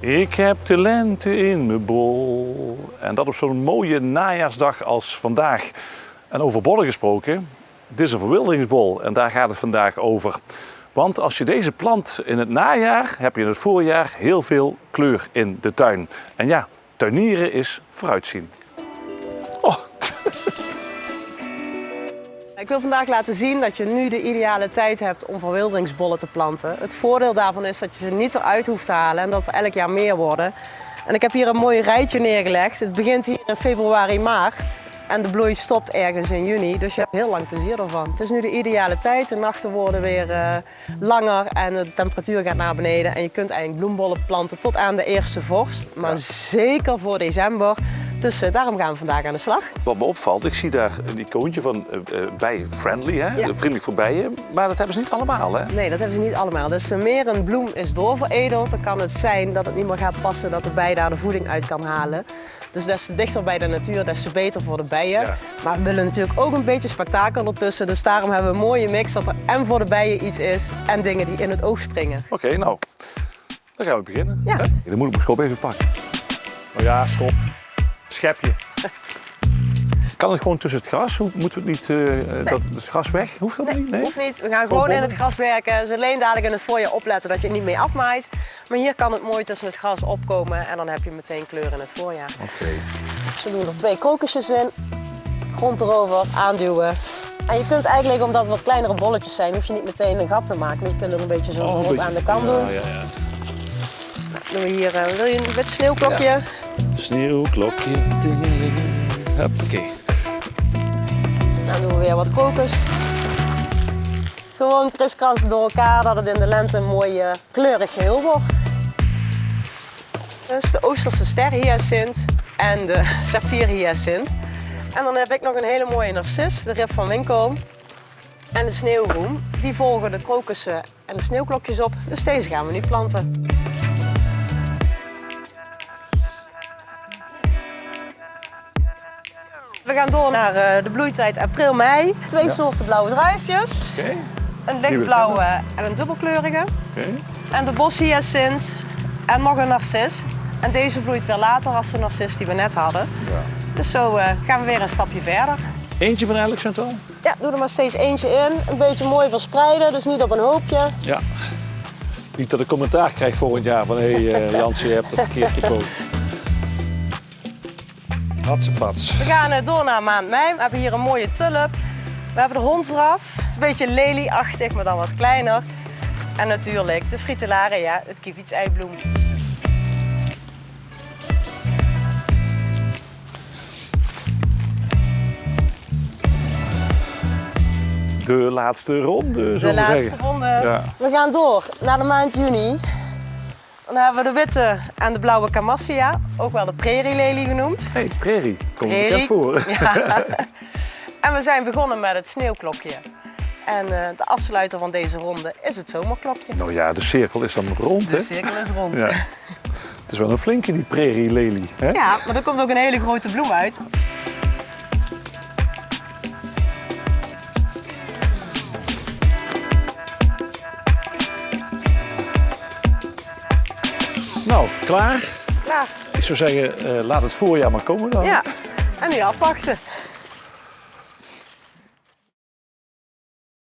Ik heb de lente in mijn bol. En dat op zo'n mooie najaarsdag als vandaag. En over bollen gesproken, dit is een verwilderingsbol en daar gaat het vandaag over. Want als je deze plant in het najaar, heb je in het voorjaar heel veel kleur in de tuin. En ja, tuinieren is vooruitzien. Oh. Ik wil vandaag laten zien dat je nu de ideale tijd hebt om verwilderingsbollen te planten. Het voordeel daarvan is dat je ze niet eruit hoeft te halen en dat er elk jaar meer worden. En ik heb hier een mooi rijtje neergelegd. Het begint hier in februari, maart en de bloei stopt ergens in juni. Dus je hebt heel lang plezier ervan. Het is nu de ideale tijd. De nachten worden weer langer en de temperatuur gaat naar beneden. En je kunt eigenlijk bloembollen planten tot aan de eerste vorst. Maar zeker voor december. Dus daarom gaan we vandaag aan de slag. Wat me opvalt, ik zie daar een icoontje van bijenfriendly, hè? Ja. Vriendelijk voor bijen. Maar dat hebben ze niet allemaal, hè? Nee, dat hebben ze niet allemaal. Dus meer een bloem is doorveredeld, dan kan het zijn dat het niet meer gaat passen dat de bij daar de voeding uit kan halen. Dus des te dichter bij de natuur, des te beter voor de bijen. Ja. Maar we willen natuurlijk ook een beetje spektakel ertussen. Dus daarom hebben we een mooie mix dat er en voor de bijen iets is en dingen die in het oog springen. Oké, nou, dan gaan we beginnen. Ja. Hè? Dan moet ik mijn schop even pakken. Oh ja, schop. Schepje. Kan het gewoon tussen het gras? Moeten we het niet, dat het gras weg? Hoeft dat niet? Nee? Hoeft niet. We gaan gewoon in het gras werken. Ze alleen dadelijk in het voorjaar opletten dat je het niet mee afmaait. Maar hier kan het mooi tussen het gras opkomen en dan heb je meteen kleur in het voorjaar. Oké. Dus we doen er 2 krokusjes in. Grond erover, aanduwen. En je kunt eigenlijk, omdat het wat kleinere bolletjes zijn, hoef je niet meteen een gat te maken. Maar je kunt ook een beetje zo rond aan de kant doen. Ja, ja, ja. Doen we hier, wil je een wit sneeuwklokje? Ja. Sneeuwklokje. Hoppakee. Dan doen we weer wat krokus. Gewoon kriskras door elkaar, dat het in de lente een mooi kleurig geheel wordt. Dus de Oosterse sterhyacinth en de saffierhyacinth. En dan heb ik nog een hele mooie narcis, de Rif van Winckel. En de sneeuwroem. Die volgen de krokussen en de sneeuwklokjes op. Dus deze gaan we nu planten. We gaan door naar de bloeitijd april-mei. 2 soorten blauwe druifjes. Oké. Een lichtblauwe en een dubbelkleurige. Oké. En de boshyacinth en nog een narcis. En deze bloeit weer later als de narcis die we net hadden. Ja. Dus zo gaan we weer een stapje verder. Eentje van elk, Chantal? Ja, doe er maar steeds eentje in. Een beetje mooi verspreiden, dus niet op een hoopje. Ja. Niet dat ik commentaar krijg volgend jaar van hé Jansie, je hebt het verkeerd gekozen. Hatsefats. We gaan door naar maand mei. We hebben hier een mooie tulp. We hebben de hondsdraf. Het is een beetje lelieachtig, maar dan wat kleiner. En natuurlijk de fritillaria, het kievitsijbloem. De laatste ronde, zo De te laatste zeggen. ronde. Ja. We gaan door naar de maand juni. Dan hebben we de witte en de blauwe camassia, ook wel de prairielelie genoemd. Hé, prairie. Komt Prairie. bekend voor. Ja. En we zijn begonnen met het sneeuwklokje. En de afsluiter van deze ronde is het zomerklokje. Nou ja, de cirkel is dan rond, hè? De cirkel is rond. Ja. Het is wel een flinke, die prairielelie, hè? Ja, maar er komt ook een hele grote bloem uit. Nou, klaar? Klaar. Ik zou zeggen, laat het voorjaar maar komen dan. Ja, en nu afwachten.